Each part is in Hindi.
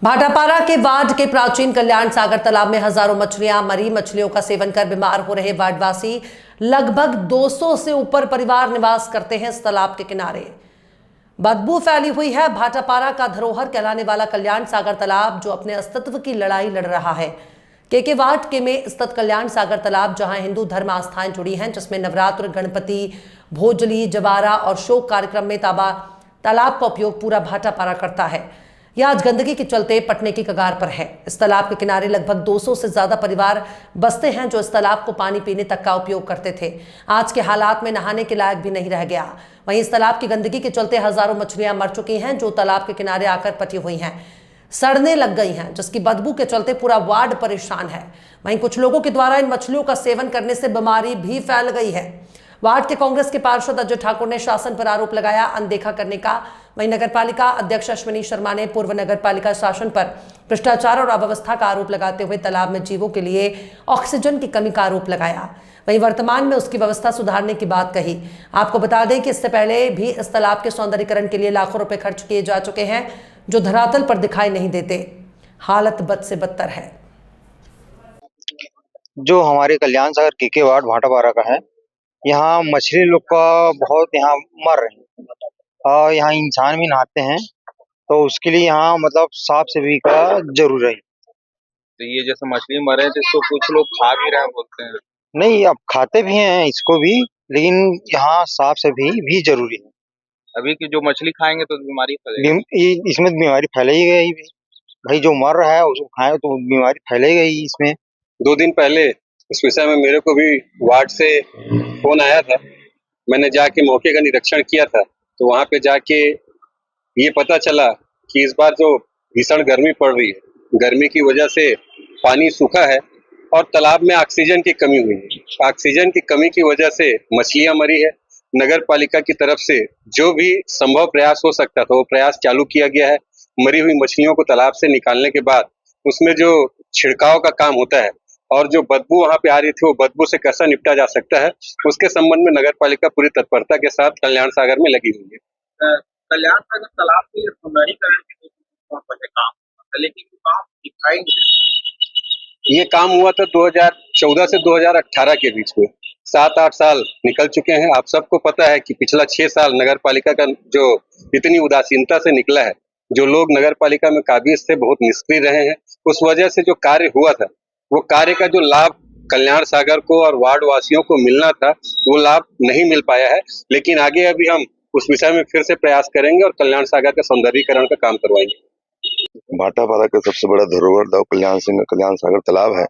भाटापारा के वार्ड के प्राचीन कल्याण सागर तालाब में हजारों मछलियां मरी। मछलियों का सेवन कर बीमार हो रहे वार्डवासी लगभग 200 से ऊपर परिवार निवास करते हैं इस तालाब के किनारे। बदबू फैली हुई है। भाटापारा का धरोहर कहलाने वाला कल्याण सागर तालाब जो अपने अस्तित्व की लड़ाई लड़ रहा है। के वार्ड के में स्थित कल्याण सागर तालाब जहां हिंदू धर्म आस्थाएं जुड़ी हैं, जिसमें नवरात्र, गणपति, भोजली, जवारा और शोक कार्यक्रम में तालाब का उपयोग पूरा भाटापारा करता है। यह आज गंदगी के चलते पटने की कगार पर है। इस तालाब के किनारे लगभग 200 से ज्यादा परिवार बसते हैं जो इस तालाब को पानी पीने तक का उपयोग करते थे। आज के हालात में नहाने के लायक भी नहीं रह गया। वहीं इस तालाब की गंदगी के चलते हजारों मछलियां मर चुकी हैं जो तालाब के किनारे आकर पटी हुई हैं, सड़ने लग गई हैं, जिसकी बदबू के चलते पूरा वार्ड परेशान है। वहीं कुछ लोगों के द्वारा इन मछलियों का सेवन करने से बीमारी भी फैल गई है। वार्ड के कांग्रेस के पार्षद अजय ठाकुर ने शासन पर आरोप लगाया अनदेखा करने का। वहीं नगरपालिका अध्यक्ष अश्विनी शर्मा ने पूर्व नगरपालिका शासन पर भ्रष्टाचार और अव्यवस्था का आरोप लगाते हुए तालाब में जीवों के लिए ऑक्सीजन की कमी का आरोप लगाया। वहीं वर्तमान में उसकी व्यवस्था सुधारने की बात कही। आपको बता दें कि इससे पहले भी इस तालाब के सौंदर्यीकरण के लिए लाखों रुपए खर्च किए जा चुके हैं जो धरातल पर दिखाई नहीं देते। हालत बद से बदतर है। जो हमारे कल्याण सागर के वार्ड भाटापारा का है, यहाँ मछली लोग का बहुत यहाँ मर रहे हैं और यहाँ इंसान भी नहाते हैं, तो उसके लिए यहाँ मतलब साफ सफाई का जरूर है। तो ये जैसे मछली मरे तो इसको कुछ लोग खा भी रहे हैं बोलते हैं। नहीं, अब खाते भी हैं इसको भी, लेकिन यहाँ साफ सफाई भी जरूरी है। अभी की जो मछली खाएंगे तो बीमारी फैलेगी। इसमें बीमारी फैलेगी ही भाई, जो मर रहा है उसको खाए तो बीमारी फैलेगी ही इसमें। 2 दिन पहले इस विषय में मेरे को भी वार्ड से फोन आया था। मैंने जाके मौके का निरीक्षण किया था, तो वहां पे जाके ये पता चला कि इस बार जो भीषण गर्मी पड़ रही है, गर्मी की वजह से पानी सूखा है और तालाब में ऑक्सीजन की कमी हुई है। ऑक्सीजन की कमी की वजह से मछलियां मरी है। नगर पालिका की तरफ से जो भी संभव प्रयास हो सकता था वो प्रयास चालू किया गया है। मरी हुई मछलियों को तालाब से निकालने के बाद उसमें जो छिड़काव का काम होता है और जो बदबू वहां पे आ रही थी वो बदबू से कैसा निपटा जा सकता है, उसके संबंध में नगर पालिका पूरी तत्परता के साथ कल्याण सागर में लगी हुई है। कल्याण सागर तालाब के सौंदर्यीकरण के काम, लेकिन काम दिखाई नहीं। ये काम हुआ था 2014 से 2018 के बीच में। 7-8 साल निकल चुके हैं। आप सबको पता है कि पिछला 6 साल नगर पालिका का जो इतनी उदासीनता से निकला है, जो लोग नगर पालिका में काबिज से बहुत निष्क्रिय रहे हैं, उस वजह से जो कार्य हुआ था वो कार्य का जो लाभ कल्याण सागर को और वार्ड वासियों को मिलना था वो लाभ नहीं मिल पाया है। लेकिन आगे अभी हम उस विषय में फिर से प्रयास करेंगे और कल्याण सागर का सौंदर्यीकरण का काम करवाएंगे। भाटापारा का सबसे बड़ा धरोहर दाऊ कल्याण सिंह कल्याण सागर तालाब है।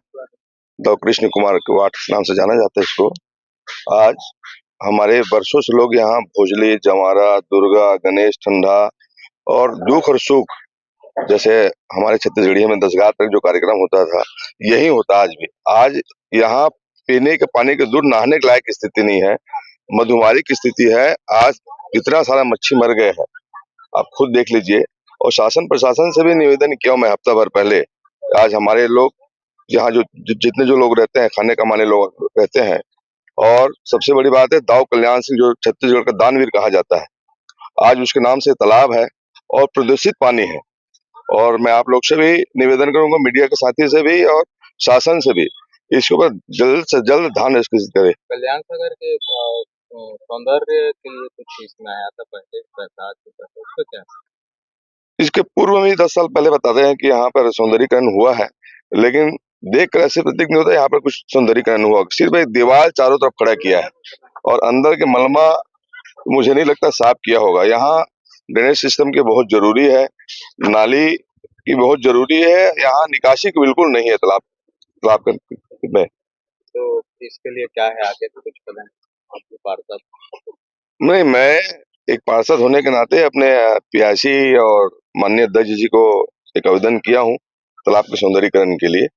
दाऊ कृष्ण कुमार के वाट नाम से जाना जाता है इसको। आज हमारे वर्षों से लोग यहाँ भोजली, जमारा, दुर्गा, गणेश, ठंडा और दुख और सुख, जैसे हमारे छत्तीसगढ़िया में दशगाह तक जो कार्यक्रम होता था यही होता आज भी। आज यहाँ पीने के पानी के दूर नहाने के लायक स्थिति नहीं है, मधुमारी की स्थिति है। आज इतना सारा मच्छी मर गए हैं, आप खुद देख लीजिए। और शासन प्रशासन से भी निवेदन किया मैं हफ्ता भर पहले। आज हमारे लोग यहाँ जो जितने जो लोग रहते हैं, खाने कमाने लोग रहते हैं, और सबसे बड़ी बात है दाऊ कल्याण सिंह जो छत्तीसगढ़ का दानवीर कहा जाता है, आज उसके नाम से तालाब है और प्रदूषित पानी है। और मैं आप लोग से भी निवेदन करूंगा, मीडिया के साथी से भी और शासन से भी, इसके ऊपर जल्द से जल्द ध्यान करे। कल्याण सागर के सौंदर्य के लिए कुछ इसमें आया था पहले, बरसात के पहले, उसको क्या? इसके पूर्व में 10 साल पहले बताते हैं कि यहाँ पर सौंदर्यीकरण हुआ है, लेकिन देख कर ऐसे प्रतीक नहीं होता यहाँ पर कुछ सौंदर्यीकरण हुआ। सिर्फ एक दीवार चारों तरफ खड़ा किया है और अंदर के मलबा मुझे नहीं लगता साफ किया होगा। यहाँ ड्रेनेज सिस्टम की बहुत जरूरी है, नाली की बहुत जरूरी है, यहाँ निकासी की बिल्कुल नहीं है तालाब में। तो इसके लिए क्या है आगे तो कुछ करें आपके पार्षद? नहीं, मैं एक पार्षद होने के नाते अपने पियासी और माननीय अध्यक्ष जी को एक आवेदन किया हूँ तालाब के सौंदर्यीकरण के लिए।